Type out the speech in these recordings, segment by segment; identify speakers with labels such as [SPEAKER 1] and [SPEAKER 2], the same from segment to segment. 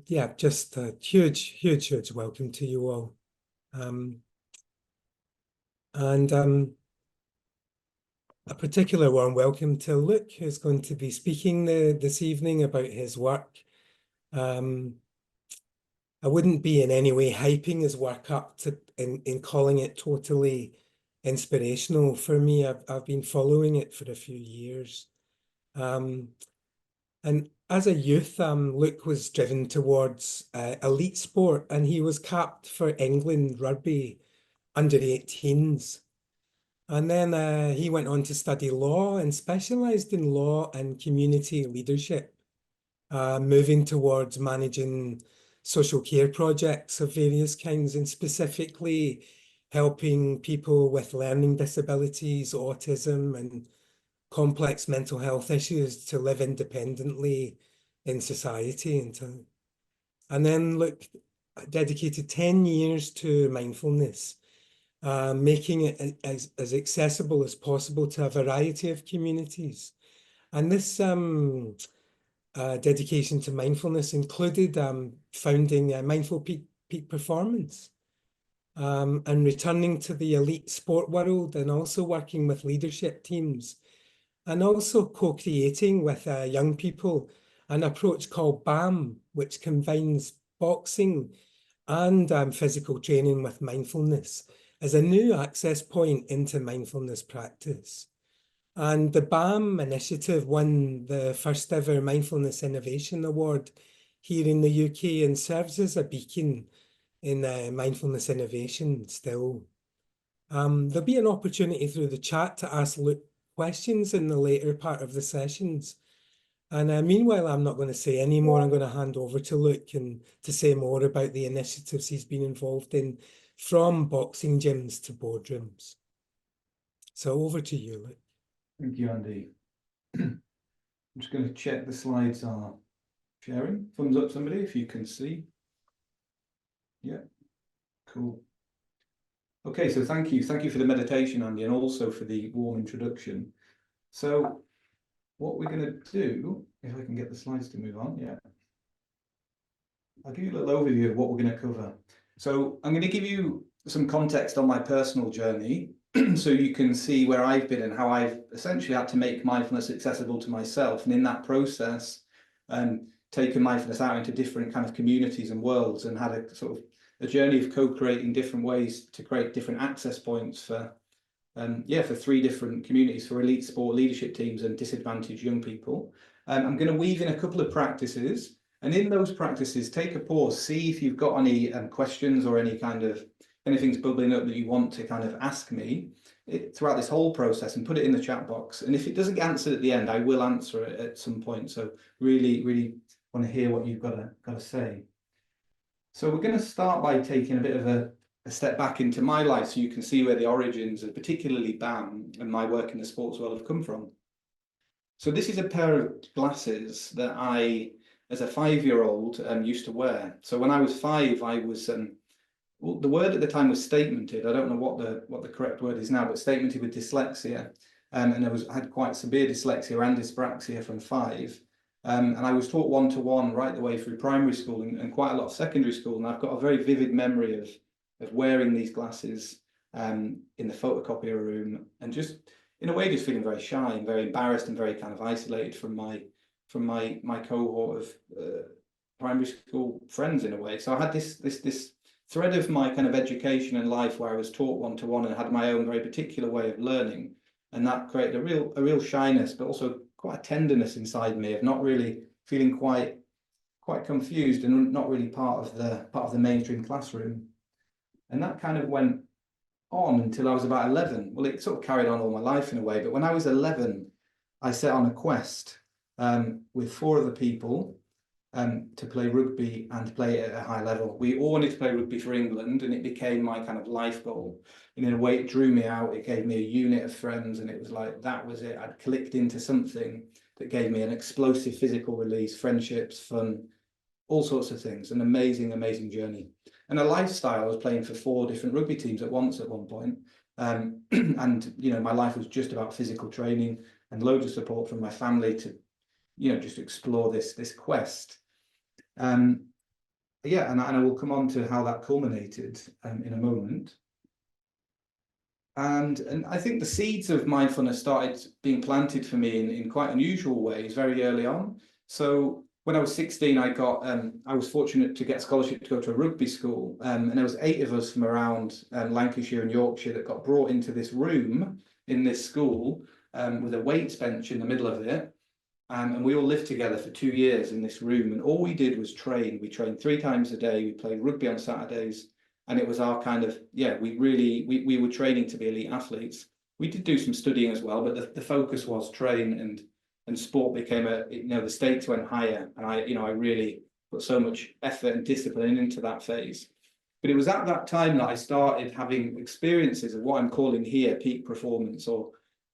[SPEAKER 1] Yeah, just a huge welcome to you all. And a particular warm welcome to Luke, who's going to be speaking this evening about his work. I wouldn't be in any way hyping his work up in calling it totally inspirational for me. I've been following it for a few years. And as a youth, Luke was driven towards elite sport, and he was capped for England rugby under 18s. And then he went on to study law and specialised in law and community leadership, moving towards managing social care projects of various kinds, and specifically helping people with learning disabilities, autism, and complex mental health issues to live independently in society. And then look, dedicated 10 years to mindfulness, making it as accessible as possible to a variety of communities. And this dedication to mindfulness included founding Mindful Peak Performance, and returning to the elite sport world, and also working with leadership teams, and also co-creating with young people an approach called BAM, which combines boxing and physical training with mindfulness as a new access point into mindfulness practice. And the BAM initiative won the first ever Mindfulness Innovation Award here in the UK and serves as a beacon in mindfulness innovation still. There'll be an opportunity through the chat to ask Luke questions in the later part of the sessions. And meanwhile, I'm not going to say any more. I'm going to hand over to Luke and to say more about the initiatives he's been involved in, from boxing gyms to boardrooms. So over to you, Luke.
[SPEAKER 2] Thank you, Andy. I'm just going to check the slides are sharing. Thumbs up, somebody, if you can see. Yeah, cool. Okay, so thank you for the meditation, Andy, and also for the warm introduction. So what we're going to do, if I can get the slides to move on, yeah. I'll give you a little overview of what we're going to cover. So I'm going to give you some context on my personal journey so you can see where I've been and how I've essentially had to make mindfulness accessible to myself. And in that process, taken mindfulness out into different kind of communities and worlds, and had a sort of a journey of co-creating different ways to create different access points for for 3 different communities, for elite sport leadership teams and disadvantaged young people. I'm going to weave in a couple of practices, and in those practices, take a pause, see if you've got any questions or any kind of anything's bubbling up that you want to kind of ask me throughout this whole process, and put it in the chat box. And if it doesn't get answered at the end, I will answer it at some point. So really want to hear what you've got to say. So we're going to start by taking a bit of a step back into my life, so you can see where the origins of particularly BAM and my work in the sports world have come from. So this is a pair of glasses that I, as a 5-year-old, used to wear. So when I was 5, I was well, the word at the time was statemented. I don't know what the correct word is now, but statemented with dyslexia, and I had quite severe dyslexia and dyspraxia from 5. And I was taught one-to-one right the way through primary school and quite a lot of secondary school. And I've got a very vivid memory of wearing these glasses in the photocopier room, and just in a way just feeling very shy and very embarrassed and very kind of isolated from my cohort of primary school friends in a way. So I had this thread of my kind of education and life where I was taught one-to-one and had my own very particular way of learning, and that created a real shyness, but also quite a tenderness inside me of not really feeling quite confused and not really part of the mainstream classroom. And that kind of went on until I was about 11. Well, it sort of carried on all my life in a way, but when I was 11, I set on a quest with 4 other people to play rugby and to play it at a high level. We all wanted to play rugby for England, and it became my kind of life goal. And in a way, it drew me out. It gave me a unit of friends, and it was like, that was it. I'd clicked into something that gave me an explosive physical release, friendships, fun, all sorts of things. An amazing journey. And a lifestyle. I was playing for 4 different rugby teams at once at one point. And, you know, my life was just about physical training and loads of support from my family to, you know, just explore this quest. Yeah, and I will come on to how that culminated in a moment. And I think the seeds of mindfulness started being planted for me in quite unusual ways very early on. So when I was 16, I was fortunate to get a scholarship to go to a rugby school, and there was 8 of us from around Lancashire and Yorkshire that got brought into this room in this school with a weights bench in the middle of it. And we all lived together for 2 years in this room, and all we did was train. We trained 3 times a day. We played rugby on Saturdays, and it was our kind of, we were training to be elite athletes. We did do some studying as well, but the focus was train, and sport became the stakes went higher, and I really put so much effort and discipline into that phase. But it was at that time that I started having experiences of what I'm calling here peak performance, or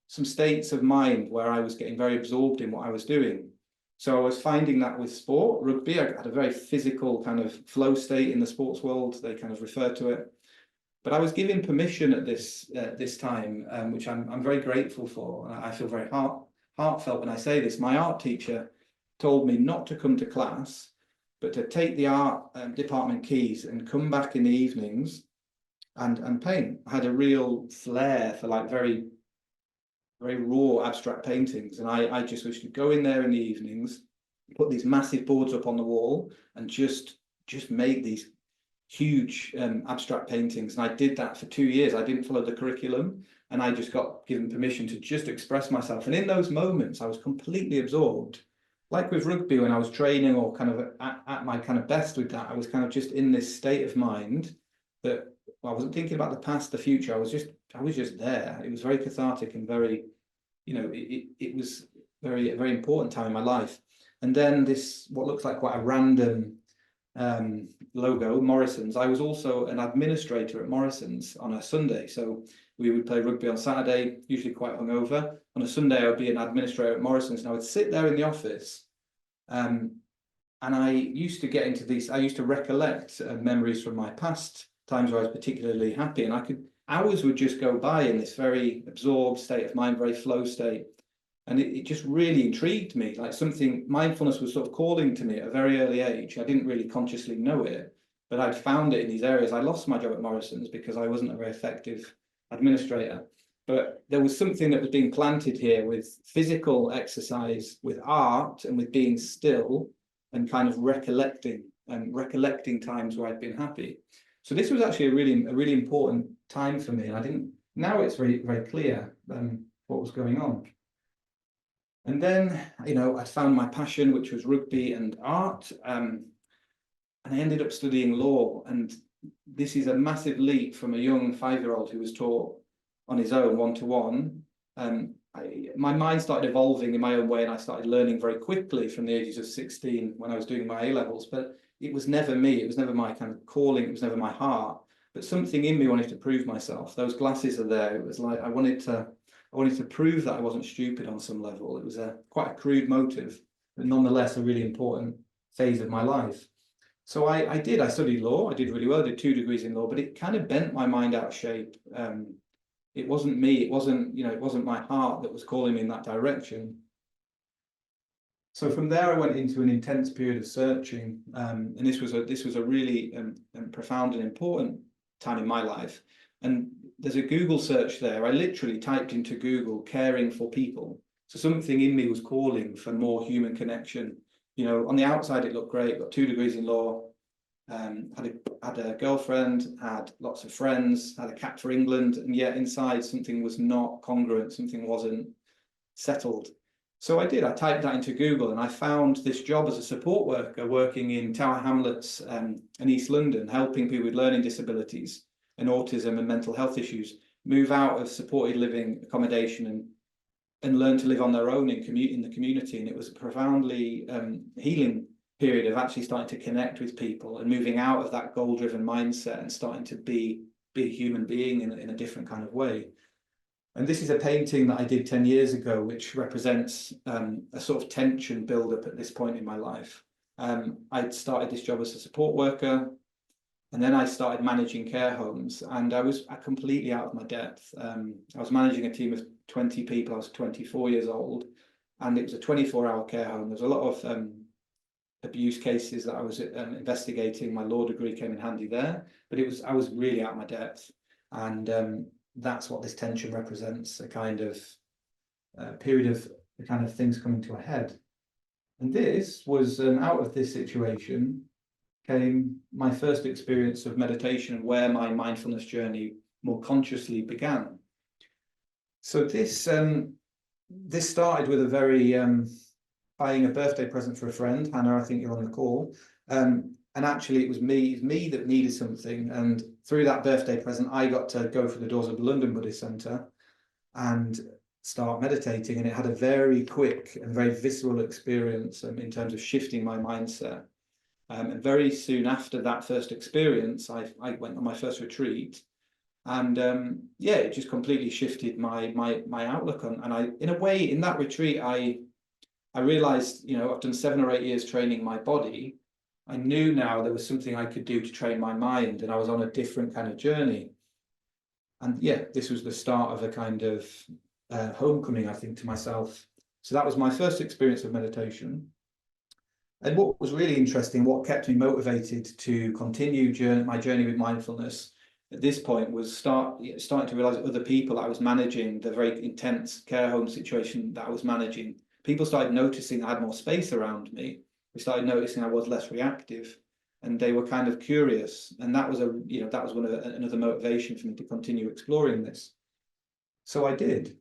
[SPEAKER 2] some states of mind where I was getting very absorbed in what I was doing. So I was finding that with sport, rugby, I had a very physical kind of flow state in the sports world, they kind of refer to it. But I was given permission at this time, which I'm very grateful for. I feel very heartfelt when I say this. My art teacher told me not to come to class, but to take the art department keys and come back in the evenings and paint. I had a real flair for like very raw abstract paintings, and I just wished to go in there in the evenings, put these massive boards up on the wall, and just make these huge abstract paintings. And I did that for 2 years. I didn't follow the curriculum, and I just got given permission to just express myself. And in those moments, I was completely absorbed. Like with rugby, when I was training or kind of at my kind of best with that, I was kind of just in this state of mind that I wasn't thinking about the past, the future. I was just there. It was very cathartic and very, it was a very important time in my life. And then this, what looks like quite a random logo, Morrison's. I was also an administrator at Morrison's on a Sunday. So we would play rugby on Saturday, usually quite hungover. On a Sunday, I would be an administrator at Morrison's, and I would sit there in the office. And I used to get into these, I used to recollect memories from my past, times where I was particularly happy, and hours would just go by in this very absorbed state of mind, very flow state. And it just really intrigued me, like something, mindfulness was sort of calling to me at a very early age. I didn't really consciously know it, but I'd found it in these areas. I lost my job at Morrison's because I wasn't a very effective administrator. But there was something that was being planted here with physical exercise, with art, and with being still and kind of recollecting times where I'd been happy. So this was actually a really important time for me. And now it's very, very clear what was going on. And then, I found my passion, which was rugby and art. And I ended up studying law. And this is a massive leap from a young 5-year-old who was taught on his own, one-to-one. My mind started evolving in my own way, and I started learning very quickly from the ages of 16 when I was doing my A-levels. But it was never me. It was never my kind of calling. It was never my heart. But something in me wanted to prove myself. Those glasses are there. It was like I wanted to prove that I wasn't stupid on some level. It was quite a crude motive, but nonetheless a really important phase of my life. So I studied law. I did really well. I did 2 degrees in law, but it kind of bent my mind out of shape. It wasn't me. It wasn't my heart that was calling me in that direction. So from there, I went into an intense period of searching, and this was a really profound and important time in my life. And there's a Google search there. I literally typed into Google "caring for people." So something in me was calling for more human connection. On the outside, it looked great. Got 2 degrees in law. Had a girlfriend, had lots of friends, had a cat for England, and yet inside something was not congruent, something wasn't settled. So I typed that into Google, and I found this job as a support worker working in Tower Hamlets in East London, helping people with learning disabilities and autism and mental health issues move out of supported living accommodation and learn to live on their own in the community. And it was a profoundly healing period of actually starting to connect with people and moving out of that goal-driven mindset and starting to be a human being in a different kind of way. And this is a painting that I did 10 years ago, which represents a sort of tension build-up at this point in my life. I'd started this job as a support worker, and then I started managing care homes, and I was completely out of my depth. I was managing a team of 20 people. I was 24 years old, and it was a 24-hour care home. There's a lot of abuse cases that I was investigating. My law degree came in handy there, but I was really out of my depth, and that's what this tension represents, a kind of period of the kind of things coming to a head. And this was out of this situation came my first experience of meditation, where my mindfulness journey more consciously began. So this started with a very buying a birthday present for a friend. Hannah, I think you're on the call. And actually it was me that needed something. And through that birthday present, I got to go through the doors of the London Buddhist Centre and start meditating. And it had a very quick and very visceral experience in terms of shifting my mindset. And very soon after that first experience, I went on my first retreat. And yeah, it just completely shifted my outlook on. And I, in a way, in that retreat, I realized, you know, I've done 7 or 8 years training my body. I knew now there was something I could do to train my mind, and I was on a different kind of journey. And yeah, this was the start of a kind of homecoming, I think, to myself. So that was my first experience of meditation. And what was really interesting, what kept me motivated to continue my journey with mindfulness at this point was starting to realize that other people I was managing, the very intense care home situation that I was managing, people started noticing I had more space around me. They started noticing I was less reactive, and they were kind of curious. And that was that was another motivation for me to continue exploring this. So I did.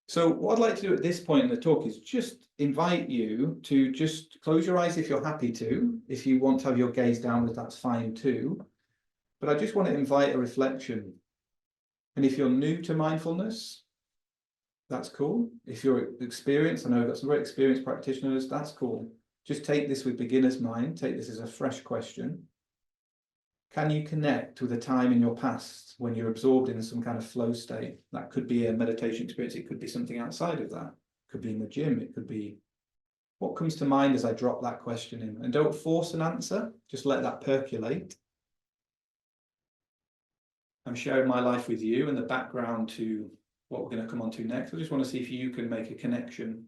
[SPEAKER 2] So what I'd like to do at this point in the talk is just invite you to just close your eyes if you're happy to. If you want to have your gaze downwards, that's fine too. But I just want to invite a reflection. And if you're new to mindfulness, that's cool. If you're experienced, I know I've got some very experienced practitioners, that's cool. Just take this with beginner's mind. Take this as a fresh question. Can you connect with a time in your past when you're absorbed in some kind of flow state? That could be a meditation experience. It could be something outside of that. It could be in the gym. It could be what comes to mind as I drop that question in. And don't force an answer. Just let that percolate. I'm sharing my life with you and the background to what we're going to come on to next. I just want to see if you can make a connection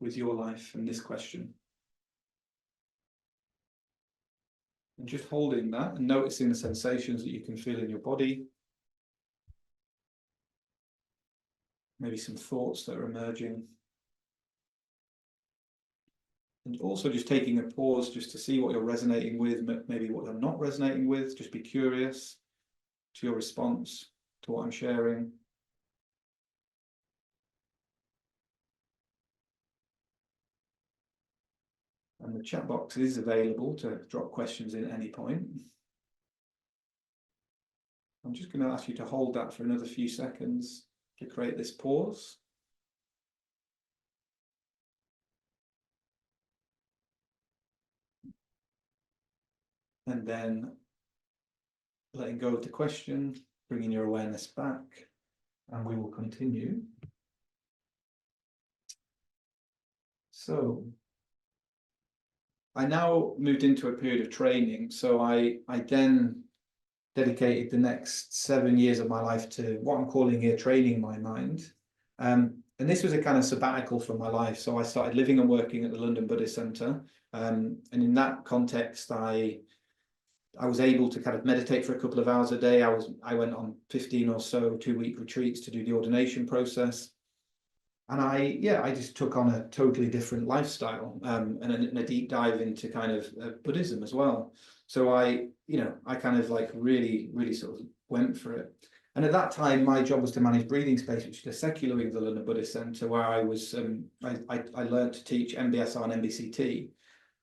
[SPEAKER 2] with your life and this question. And just holding that and noticing the sensations that you can feel in your body. Maybe some thoughts that are emerging. And also just taking a pause just to see what you're resonating with, maybe what you're not resonating with. Just be curious to your response to what I'm sharing. And the chat box is available to drop questions in at any point. I'm just going to ask you to hold that for another few seconds to create this pause. And then letting go of the question, bringing your awareness back, and we will continue. So I now moved into a period of training. So I then dedicated the next 7 years of my life to what I'm calling here training my mind. And this was a kind of sabbatical from my life. So I started living and working at the London Buddhist Centre. And in that context, I was able to kind of meditate for a couple of hours a day. I went on 15 or so 2-week retreats to do the ordination process. And I just took on a totally different lifestyle and a deep dive into kind of Buddhism as well. So I kind of like really sort of went for it. And at that time, my job was to manage Breathing Space, which is a secular wing of the London Buddhist Centre, where I was I learned to teach MBSR and MBCT.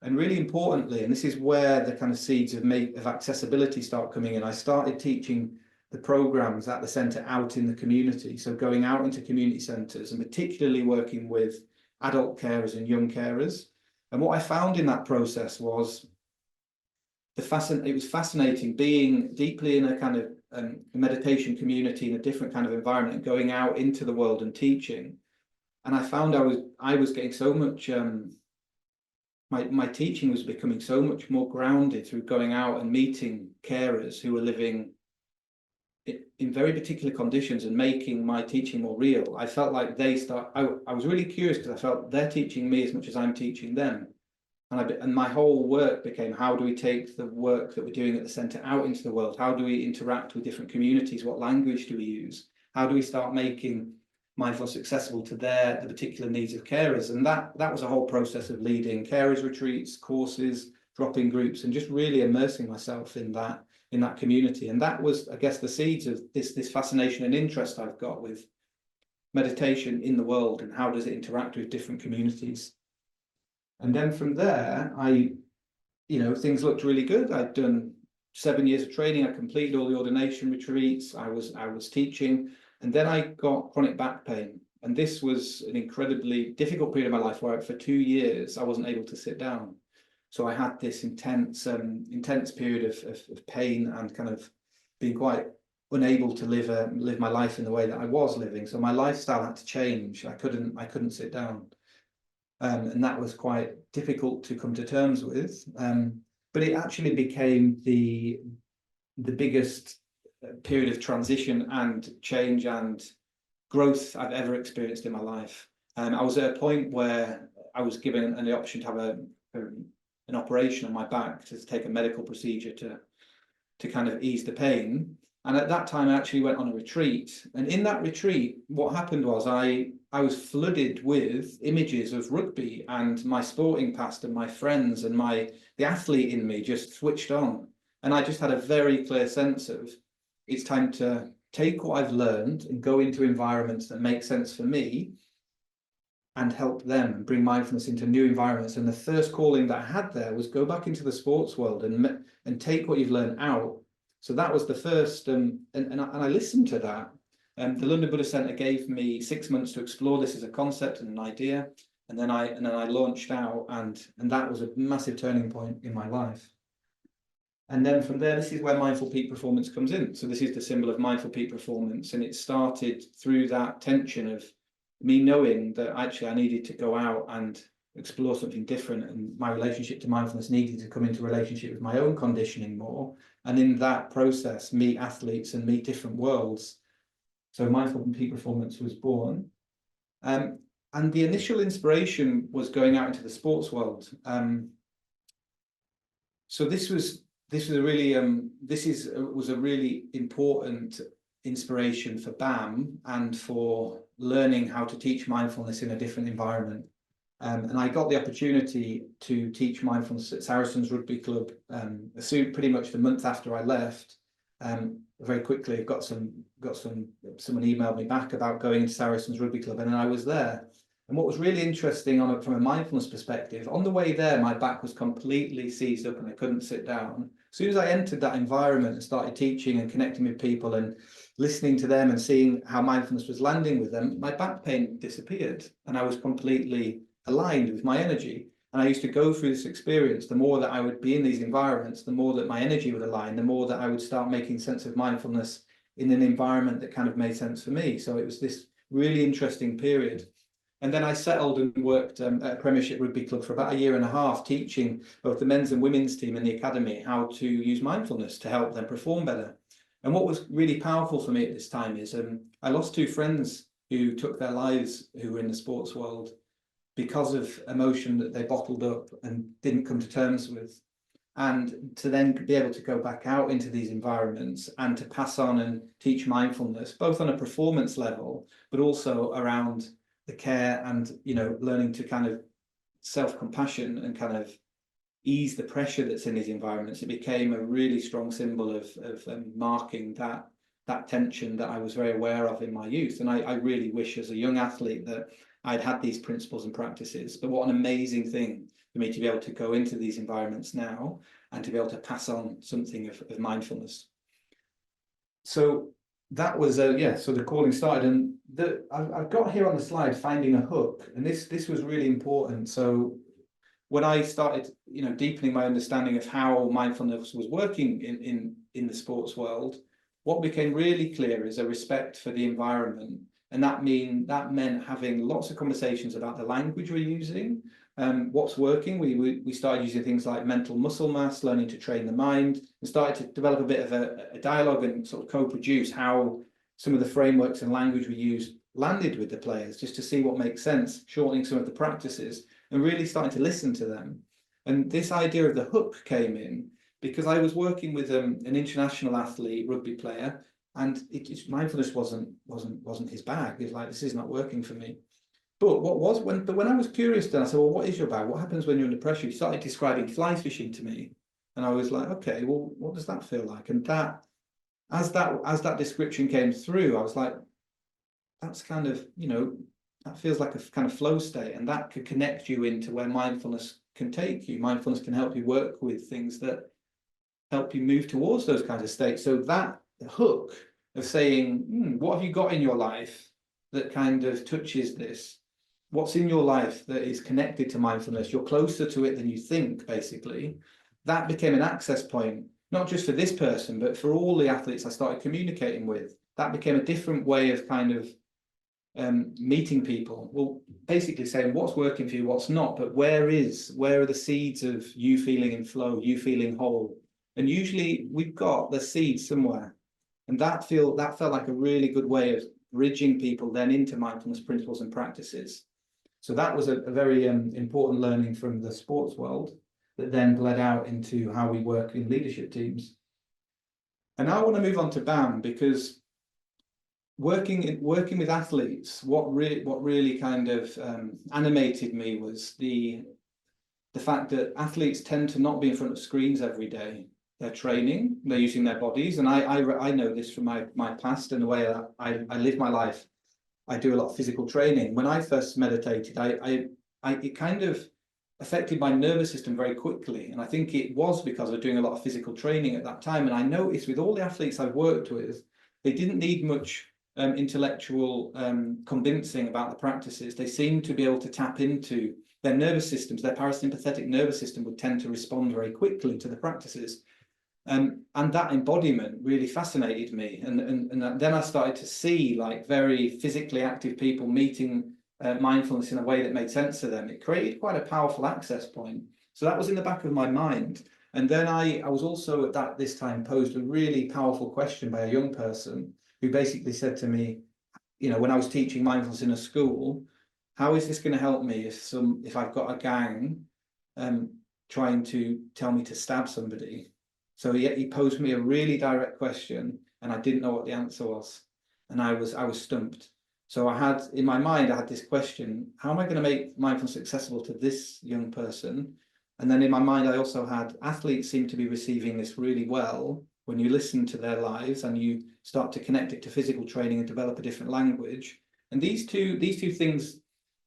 [SPEAKER 2] And really importantly, and this is where the kind of seeds of accessibility start coming in, I started teaching the programs at the centre out in the community. So going out into community centres and particularly working with adult carers and young carers. And what I found in that process was it was fascinating being deeply in a kind of meditation community in a different kind of environment and going out into the world and teaching. And I found I was getting so much, my teaching was becoming so much more grounded through going out and meeting carers who were living in very particular conditions and making my teaching more real. I felt like I was really curious because I felt they're teaching me as much as I'm teaching them. And my whole work became, how do we take the work that we're doing at the centre out into the world? How do we interact with different communities? What language do we use? How do we start making mindfulness accessible to the particular needs of carers? And that was a whole process of leading carers retreats, courses, drop-in groups, and just really immersing myself in that community. And that was, I guess, the seeds of this fascination and interest I've got with meditation in the world and how does it interact with different communities. And then from there, things looked really good. I'd done 7 years of training. I completed all the ordination retreats. I was teaching, and then I got chronic back pain. And this was an incredibly difficult period of my life where for 2 years, I wasn't able to sit down. So I had this intense period of pain and kind of being quite unable to live my life in the way that I was living. So my lifestyle had to change. I couldn't sit down. And that was quite difficult to come to terms with. But it actually became the biggest period of transition and change and growth I've ever experienced in my life. And I was at a point where I was given the option to have an operation on my back, to take a medical procedure to kind of ease the pain. And at that time, I actually went on a retreat. And in that retreat, what happened was I was flooded with images of rugby and my sporting past and my friends, and the athlete in me just switched on. And I just had a very clear sense of, it's time to take what I've learned and go into environments that make sense for me and help them and bring mindfulness into new environments. And the first calling that I had there was go back into the sports world and take what you've learned out. So that was the first, and I listened to that. The London Buddhist Centre gave me 6 months to explore this as a concept and an idea, and then I launched out, and that was a massive turning point in my life. And then from there, this is where mindful peak performance comes in. So this is the symbol of mindful peak performance, and it started through that tension of me knowing that actually I needed to go out and explore something different, and my relationship to mindfulness needed to come into relationship with my own conditioning more. And in that process, meet athletes and meet different worlds. So mindful peak performance was born. And the initial inspiration was going out into the sports world. So this was a really important inspiration for BAM and for learning how to teach mindfulness in a different environment. And I got the opportunity to teach mindfulness at Saracens Rugby Club pretty much the month after I left. Very quickly, someone emailed me back about going to Saracens Rugby Club, and then I was there. And what was really interesting from a mindfulness perspective, on the way there, my back was completely seized up and I couldn't sit down. As soon as I entered that environment and started teaching and connecting with people and listening to them and seeing how mindfulness was landing with them, my back pain disappeared and I was completely aligned with my energy. And I used to go through this experience. The more that I would be in these environments, the more that my energy would align, the more that I would start making sense of mindfulness in an environment that kind of made sense for me. So it was this really interesting period. And then I settled and worked at a Premiership Rugby Club for about 1.5 years, teaching both the men's and women's team in the academy how to use mindfulness to help them perform better. And what was really powerful for me at this time is I lost 2 friends who took their lives, who were in the sports world, because of emotion that they bottled up and didn't come to terms with. And to then be able to go back out into these environments and to pass on and teach mindfulness, both on a performance level, but also around the care and, learning to kind of self-compassion and kind of ease the pressure that's in these environments. It became a really strong symbol of marking that tension that I was very aware of in my youth. And I really wish as a young athlete that I'd had these principles and practices. But what an amazing thing for me to be able to go into these environments now and to be able to pass on something of mindfulness. So that was so the calling started, and I've got here on the slide finding a hook, and this was really important. So when I started deepening my understanding of how mindfulness was working in the sports world, what became really clear is a respect for the environment. And that meant having lots of conversations about the language we're using, what's working. We started using things like mental muscle mass, learning to train the mind, and started to develop a bit of a dialogue and sort of co-produce how some of the frameworks and language we use landed with the players, just to see what makes sense, shortening some of the practices and really starting to listen to them. And this idea of the hook came in because I was working with an international athlete, rugby player, and mindfulness wasn't his bag. He was like, this is not working for me. But when I was curious, then I said, well, what is your bag? What happens when you're under pressure? He started describing fly fishing to me, and I was like, okay, well, what does that feel like? And that, as that description came through, I was like, that's kind of, that feels like a kind of flow state, and that could connect you into where mindfulness can take you. Mindfulness can help you work with things that help you move towards those kinds of states. So that hook of saying, what have you got in your life that kind of touches this? What's in your life that is connected to mindfulness? You're closer to it than you think, basically. That became an access point, not just for this person, but for all the athletes I started communicating with. That became a different way of kind of meeting people. Well, basically saying what's working for you, what's not, but where are the seeds of you feeling in flow, you feeling whole? And usually we've got the seeds somewhere. And that felt like a really good way of bridging people then into mindfulness principles and practices. So that was a very important learning from the sports world that then bled out into how we work in leadership teams. And now I want to move on to BAM, because working with athletes, what really kind of animated me was the fact that athletes tend to not be in front of screens every day. They're training, they're using their bodies, and I know this from my past and the way that I live my life. I do a lot of physical training. When I first meditated, it kind of affected my nervous system very quickly, and I think it was because I was doing a lot of physical training at that time. And I noticed with all the athletes I've worked with, they didn't need much intellectual convincing about the practices. They seemed to be able to tap into their nervous systems. Their parasympathetic nervous system would tend to respond very quickly to the practices. And that embodiment really fascinated me. And then I started to see like very physically active people meeting mindfulness in a way that made sense to them. It created quite a powerful access point. So that was in the back of my mind. And then I was also at this time posed a really powerful question by a young person who basically said to me, when I was teaching mindfulness in a school, how is this going to help me if I've got a gang trying to tell me to stab somebody? So he posed me a really direct question, and I didn't know what the answer was, and I was stumped. So in my mind, I had this question: how am I going to make mindfulness accessible to this young person? And then in my mind, I also had athletes seem to be receiving this really well. When you listen to their lives and you start to connect it to physical training and develop a different language, and these two things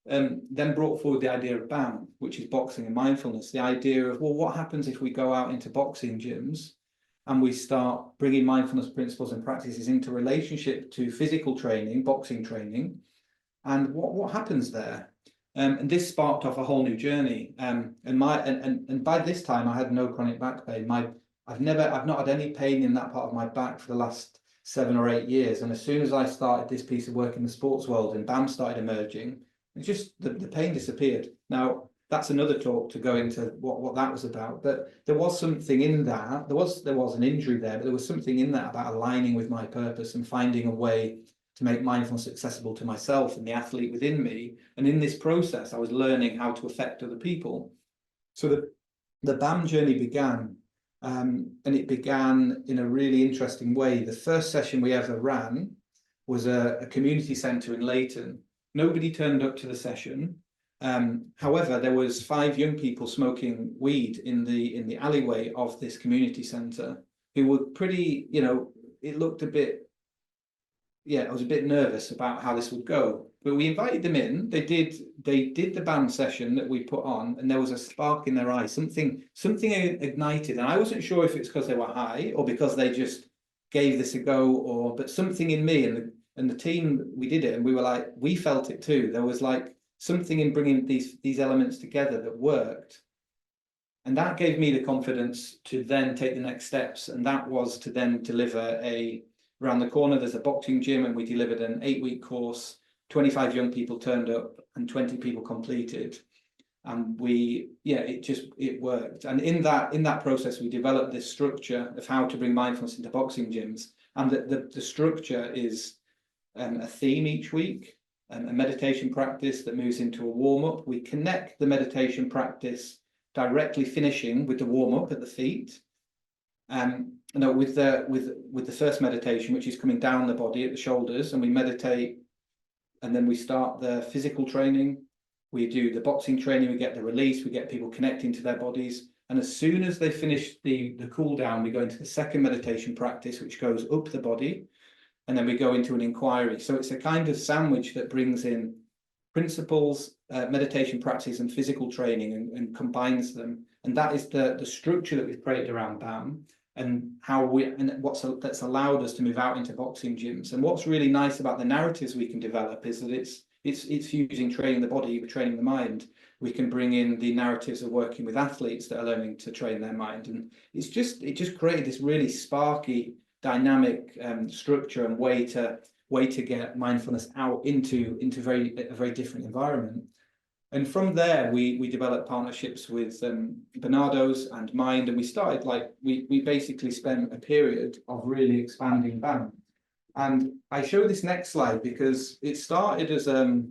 [SPEAKER 2] then brought forward the idea of BAM, which is boxing and mindfulness. The idea of, well, what happens if we go out into boxing gyms and we start bringing mindfulness principles and practices into relationship to physical training, boxing training, and what happens there? And this sparked off a whole new journey. And by this time, I had no chronic back pain. I've not had any pain in that part of my back for the last 7 or 8 years. And as soon as I started this piece of work in the sports world and BAM started emerging, it's just the pain disappeared. Now, that's another talk to go into what that was about. But there was something in that. There was an injury there, but there was something in that about aligning with my purpose and finding a way to make mindfulness accessible to myself and the athlete within me. And in this process, I was learning how to affect other people. So the BAM journey began, and it began in a really interesting way. The first session we ever ran was a community centre in Leighton. Nobody turned up to the session. However, there was 5 young people smoking weed in the alleyway of this community centre who were pretty, it looked a bit, I was a bit nervous about how this would go. But we invited them in. They did the BAM session that we put on, and there was a spark in their eye. Something ignited, and I wasn't sure if it's because they were high or because they just gave this a go, but something in me and the team, we did it, and we were like, we felt it too. There was like something in bringing these elements together that worked. And that gave me the confidence to then take the next steps. And that was to then deliver around the corner, there's a boxing gym, and we delivered an 8-week course. 25 young people turned up and 20 people completed. And it worked. And in that process, we developed this structure of how to bring mindfulness into boxing gyms. And the structure is a theme each week, a meditation practice that moves into a warm-up. We connect the meditation practice directly finishing with the warm-up at the feet. With the first meditation, which is coming down the body at the shoulders, and we meditate, and then we start the physical training. We do the boxing training, we get the release, we get people connecting to their bodies. And as soon as they finish the cool down, we go into the second meditation practice, which goes up the body. And then we go into an inquiry. So it's a kind of sandwich that brings in principles, meditation practice and physical training and combines them. And that is the structure that we've created around BAM and that's allowed us to move out into boxing gyms. And what's really nice about the narratives we can develop is that it's using training the body with training the mind. We can bring in the narratives of working with athletes that are learning to train their mind. And it just created this really sparky, dynamic structure and way to get mindfulness out into a very different environment. And from there, we developed partnerships with Bernardo's and Mind, and we started we basically spent a period of really expanding BAM. And I show this next slide because it started as a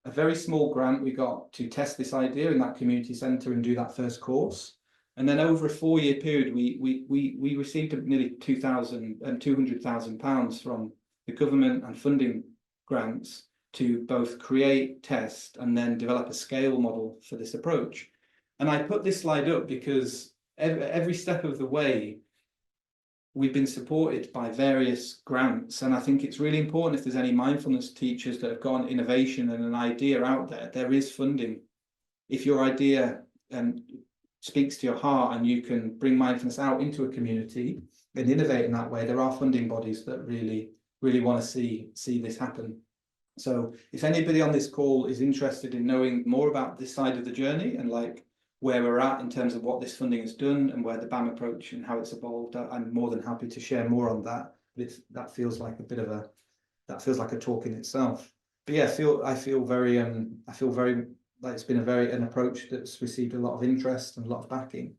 [SPEAKER 2] very small grant we got to test this idea in that community centre and do that first course. And then over a 4-year period, we received nearly £200,000 from the government and funding grants to both create, test, and then develop a scale model for this approach. And I put this slide up because every step of the way, we've been supported by various grants. And I think it's really important if there's any mindfulness teachers that have got an innovation and an idea out there is funding. If your idea speaks to your heart and you can bring mindfulness out into a community and innovate in that way, there are funding bodies that really want to see this happen. So if anybody on this call is interested in knowing more about this side of the journey and where we're at in terms of what this funding has done and where the BAM approach and how it's evolved, I'm more than happy to share more on that. But that feels like a talk in itself. But yeah, I feel very like it's been an approach that's received a lot of interest and a lot of backing.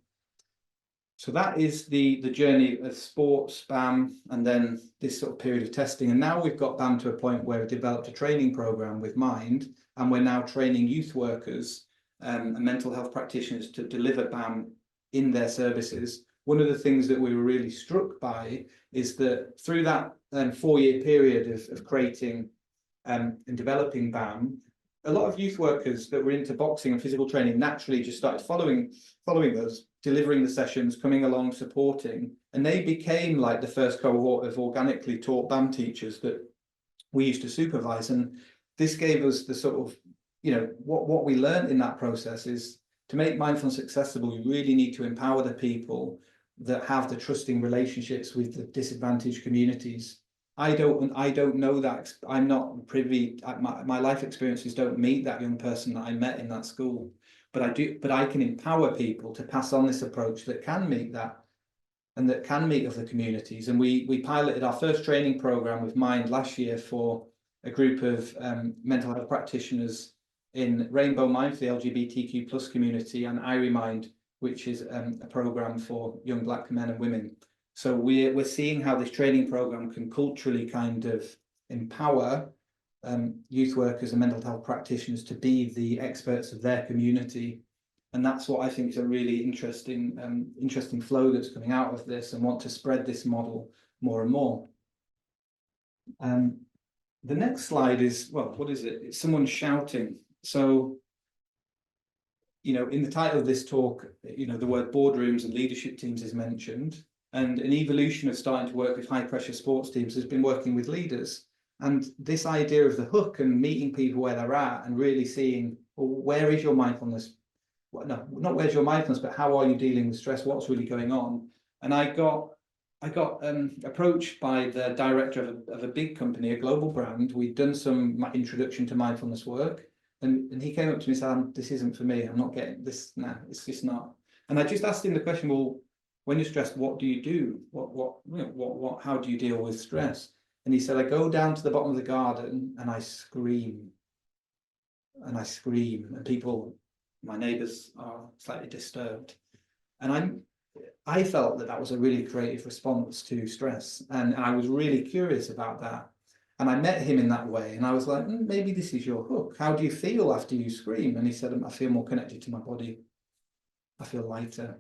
[SPEAKER 2] So that is the journey of sports, BAM, and then this sort of period of testing. And now we've got BAM to a point where we've developed a training program with Mind, and we're now training youth workers and mental health practitioners to deliver BAM in their services. One of the things that we were really struck by is that through that 4-year period of creating and developing BAM, a lot of youth workers that were into boxing and physical training naturally just started following us, delivering the sessions, coming along, supporting, and they became like the first cohort of organically taught BAM teachers that we used to supervise. And this gave us the sort of, what we learned in that process is to make mindfulness accessible, you really need to empower the people that have the trusting relationships with the disadvantaged communities. I don't know that. I'm not privy. My life experiences don't meet that young person that I met in that school, but I can empower people to pass on this approach that can meet that and that can meet other communities. And we piloted our first training program with Mind last year for a group of mental health practitioners in Rainbow Mind for the LGBTQ plus community, and Irie Mind, which is a program for young Black men and women. So we're seeing how this training program can culturally kind of empower youth workers and mental health practitioners to be the experts of their community. And that's what I think is a really interesting flow that's coming out of this, and want to spread this model more and more. The next slide is, well, what is it? It's someone shouting. So, in the title of this talk, the word boardrooms and leadership teams is mentioned. And an evolution of starting to work with high pressure sports teams has been working with leaders. And this idea of the hook and meeting people where they're at and really seeing, well, where is your mindfulness? Well, no, not where's your mindfulness, but how are you dealing with stress? What's really going on? And I got approached by the director of a big company, a global brand. We'd done some introduction to mindfulness work. And he came up to me and said, this isn't for me. I'm not getting this. Nah, it's just not. And I just asked him the question, well, when you're stressed, what do you do? How do you deal with stress? And he said, I go down to the bottom of the garden and I scream. And people my neighbours are slightly disturbed. And I felt that that was a really creative response to stress. And I was really curious about that. And I met him in that way. And I was like, maybe this is your hook. How do you feel after you scream? And he said, I feel more connected to my body. I feel lighter.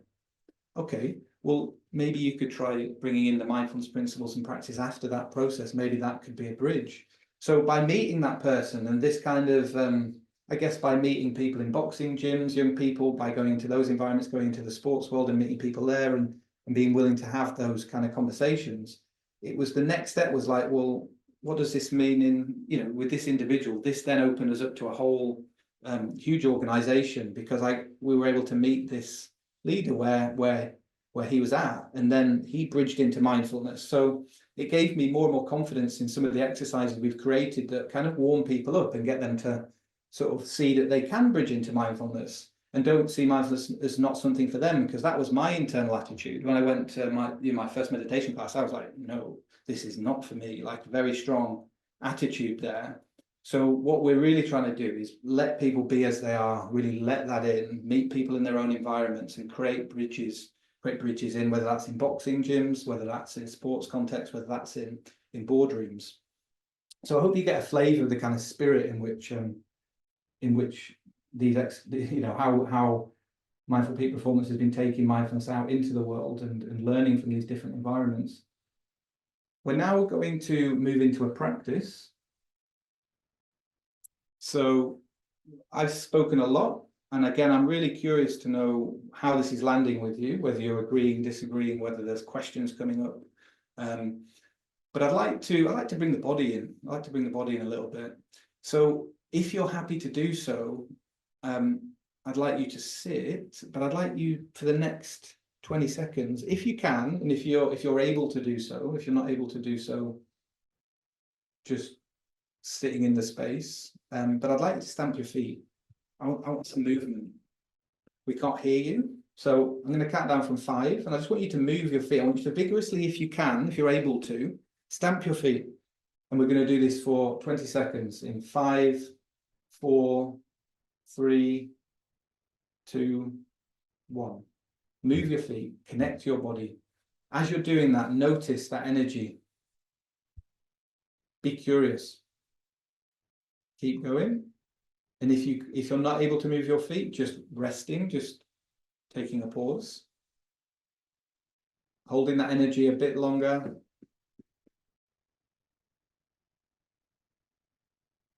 [SPEAKER 2] Okay, well, maybe you could try bringing in the mindfulness principles and practice after that process. Maybe that could be a bridge. So by meeting that person and this kind of, I guess by meeting people in boxing gyms, young people, by going into those environments, going into the sports world and meeting people there and being willing to have those kind of conversations, it was the next step was like, well, what does this mean in, you know, with this individual? This then opened us up to a whole huge organization, because we were able to meet this leader where he was at, and then he bridged into mindfulness. So it gave me more and more confidence in some of the exercises we've created that kind of warm people up and get them to sort of see that they can bridge into mindfulness and don't see mindfulness as not something for them, because that was my internal attitude when I went to my first meditation class. I was like, no, this is not for me, like very strong attitude there. So what we're really trying to do is let people be as they are, really let that in, meet people in their own environments and create bridges in, whether that's in boxing gyms, whether that's in sports context, whether that's in boardrooms. So I hope you get a flavour of the kind of spirit in which these, you know, how mindful peak performance has been taking mindfulness out into the world and learning from these different environments. We're now going to move into a practice. So I've spoken a lot, and again, I'm really curious to know how this is landing with you, whether you're agreeing, disagreeing, whether there's questions coming up. But I'd like to bring the body in. I'd like to bring the body in a little bit. So if you're happy to do so, I'd like you to sit, but I'd like you for the next 20 seconds, if you can, and if you're able to do so. If you're not able to do so, just sitting in the space. But I'd like you to stamp your feet. I want some movement. We can't hear you. So I'm going to count down from 5, and I just want you to move your feet. I want you to vigorously, if you can, if you're able to, stamp your feet. And we're going to do this for 20 seconds in 5, 4, 3, 2, 1. Move your feet, connect to your body. As you're doing that, notice that energy. Be curious. Keep going. And if you're not able to move your feet, just resting, just taking a pause. Holding that energy a bit longer.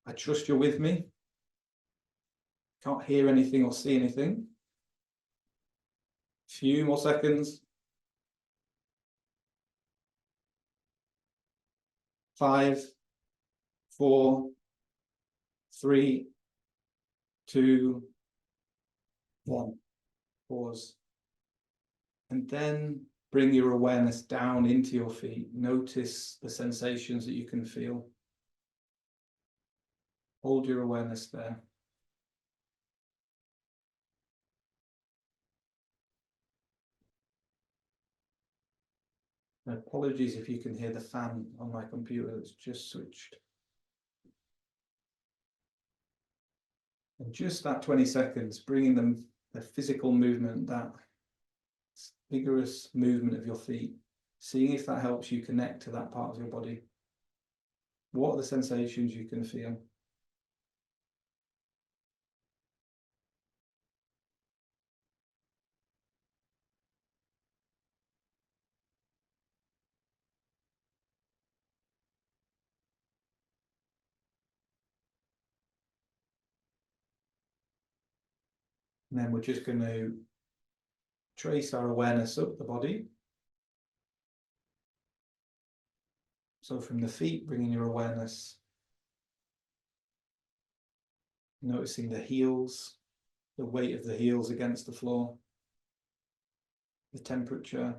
[SPEAKER 2] I trust you're with me. Can't hear anything or see anything. Few more seconds. 5, 4, 3, 2, 1. Pause. And then bring your awareness down into your feet. Notice the sensations that you can feel. Hold your awareness there. And apologies if you can hear the fan on my computer that's just switched. And just that 20 seconds, bringing them the physical movement, that vigorous movement of your feet, seeing if that helps you connect to that part of your body. What are the sensations you can feel? And then we're just going to trace our awareness up the body. So from the feet, bringing your awareness, noticing the heels, the weight of the heels against the floor, the temperature.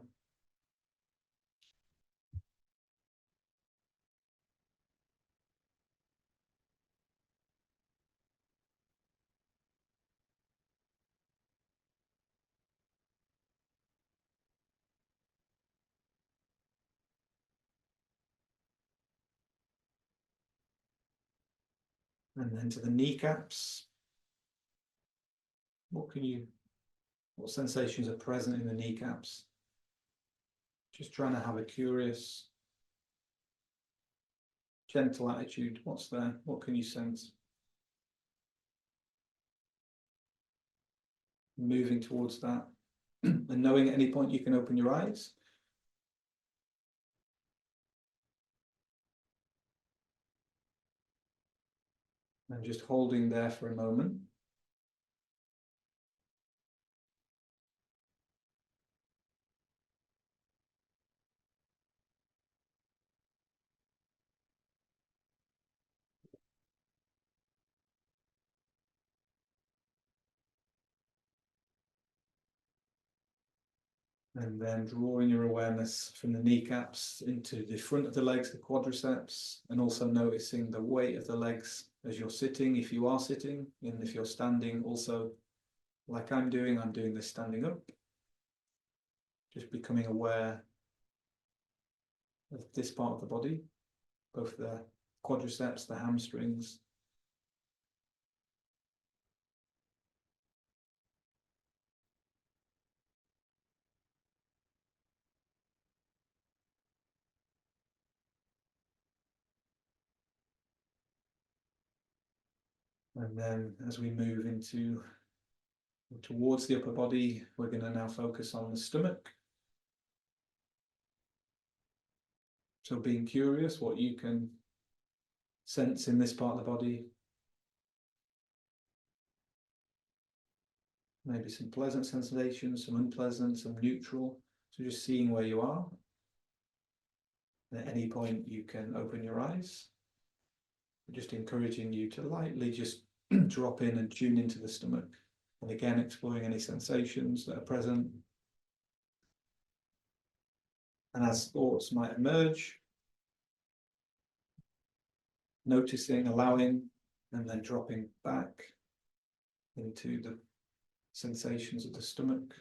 [SPEAKER 2] And then to the kneecaps. what sensations are present in the kneecaps? Just trying to have a curious, gentle attitude. What's there? What can you sense? Moving towards that. And knowing at any point you can open your eyes. And just holding there for a moment. And then drawing your awareness from the kneecaps into the front of the legs, the quadriceps, and also noticing the weight of the legs as you're sitting, if you are sitting, and if you're standing, also like I'm doing this standing up. Just becoming aware of this part of the body, both the quadriceps, the hamstrings. And then as we move towards the upper body, we're going to now focus on the stomach. So being curious what you can sense in this part of the body. Maybe some pleasant sensations, some unpleasant, some neutral. So just seeing where you are. At any point you can open your eyes. Just encouraging you to lightly just drop in and tune into the stomach. And again, exploring any sensations that are present. And as thoughts might emerge, noticing, allowing, and then dropping back into the sensations of the stomach.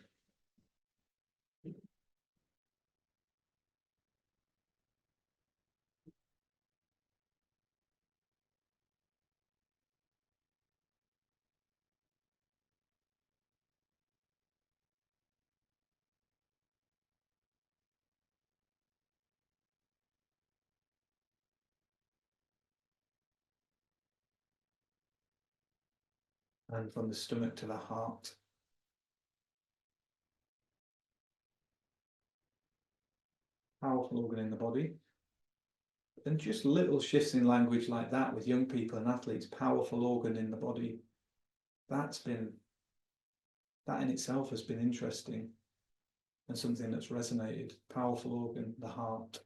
[SPEAKER 2] And from the stomach to the heart. Powerful organ in the body. And just little shifts in language like that with young people and athletes, powerful organ in the body. That in itself has been interesting and something that's resonated. Powerful organ, the heart,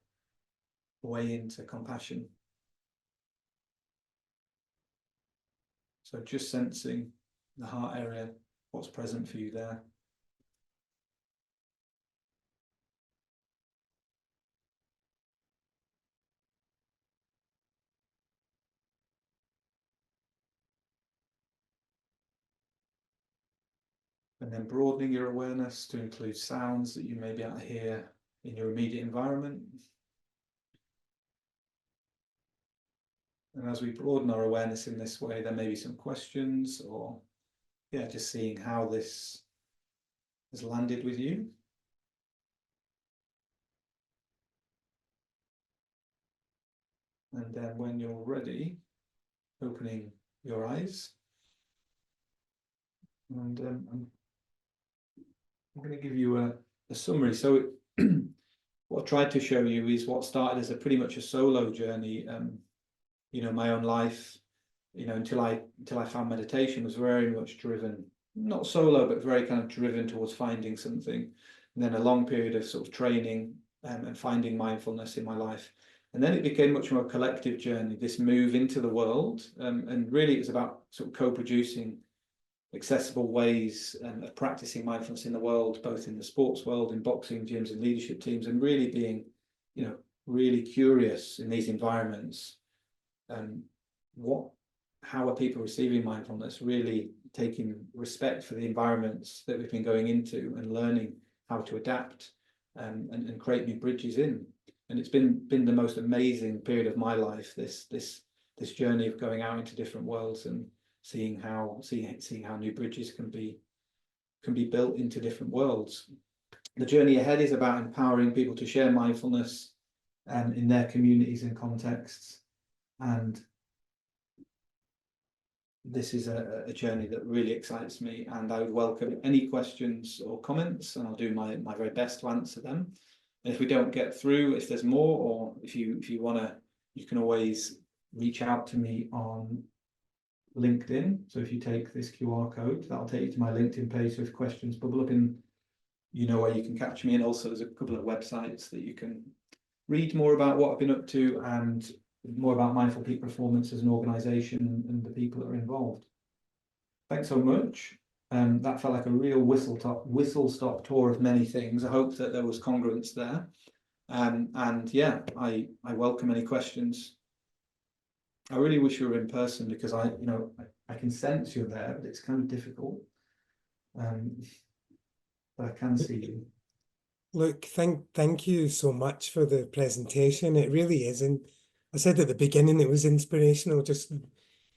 [SPEAKER 2] way into compassion. So just sensing the heart area, what's present for you there. And then broadening your awareness to include sounds that you may be able to hear in your immediate environment. And as we broaden our awareness in this way, there may be some questions or, just seeing how this has landed with you. And then when you're ready, opening your eyes. And I'm going to give you a summary. So what I tried to show you is what started as pretty much a solo journey. My own life, until I found meditation was very much driven, not solo, but very kind of driven towards finding something. And then a long period of sort of training and finding mindfulness in my life. And then it became much more a collective journey, this move into the world. And really it was about sort of co-producing accessible ways of practicing mindfulness in the world, both in the sports world, in boxing gyms and leadership teams, and really being, really curious in these environments. How are people receiving mindfulness, really taking respect for the environments that we've been going into and learning how to adapt and create new bridges in. And it's been the most amazing period of my life, this journey of going out into different worlds and seeing how new bridges can be can be built into different worlds. The journey ahead is about empowering people to share mindfulness in their communities and contexts. And this is a journey that really excites me, and I would welcome any questions or comments, and I'll do my very best to answer them. And if we don't get through, if there's more, or if you want to, you can always reach out to me on LinkedIn. So if you take this QR code, that'll take you to my LinkedIn page. So if questions bubble up, in, you know where you can catch me. And also there's a couple of websites that you can read more about what I've been up to, and more about Mindful Peak Performance as an organisation and the people that are involved. Thanks so much. That felt like a real whistle-stop tour of many things. I hope that there was congruence there. And yeah, I welcome any questions. I really wish you were in person, because I can sense you're there, but it's kind of difficult. But I can see you.
[SPEAKER 1] Look, thank you so much for the presentation. It really is. And I said at the beginning, it was inspirational, just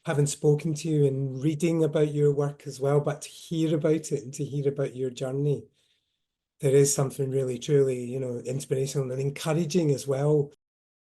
[SPEAKER 1] having spoken to you and reading about your work as well, but to hear about it and to hear about your journey, there is something really, truly, inspirational and encouraging as well.